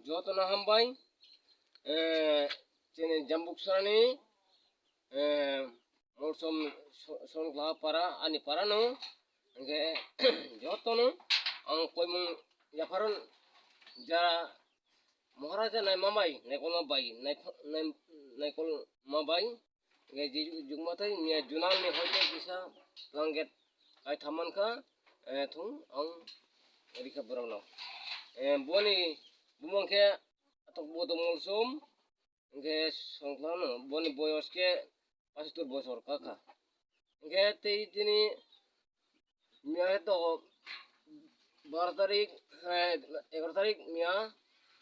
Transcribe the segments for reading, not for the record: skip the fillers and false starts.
joto na hambai chene jambuk sarani molsom son gla para ani para no nge joto no ang koi mung yafaron ja Maharaja nai mambai nai kol mambai nai kol mambai nge jugmatai nia junal ni hoite bisa langget ai thaman ka thung ang rika borano boni bumong ke atok bodo molsom nge songklano boni boyos ke pastur bosor kaka nge tei tini mia to 12 tarik 11 tarik mia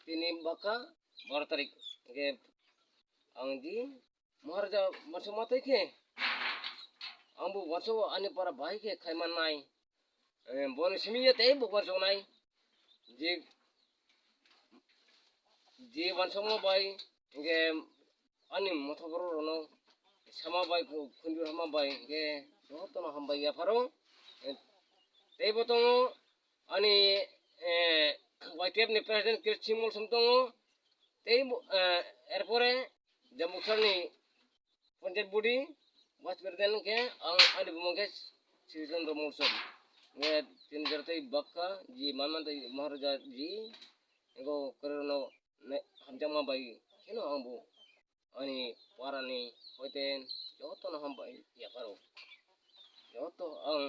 tini baka 12 tarik nge angdi Maharaja marso matai ke ambu warso ani para bai ke khaiman nai boni simiya tei bu warso nai ji warso mo bai nge ani mothoboro rono sama bai khunjur hama bai nge joto na hambai ya faro tei botongo ani YTF ni president kirchimol samtongo tei erpore jambuksarni Panjat Budi was berden ke ang adi bumongke season romulson nge tin jartai bakka ji maman tai Maharaja ji ego kerono ne hamjama bai kino ambu ani parani hoiten joto na hambai ya karo joto ang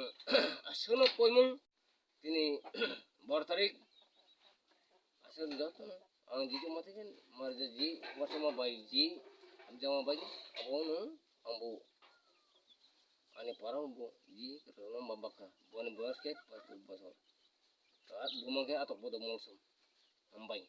asuno koimung tini 12 tarik asun joto ang ji mati kan Maharaja ji wasama bai ji hamjama bai abono ambu ani parang bu ji kerono mabaka boni basket pas bosor saat bumongke atok bodo molsum hambai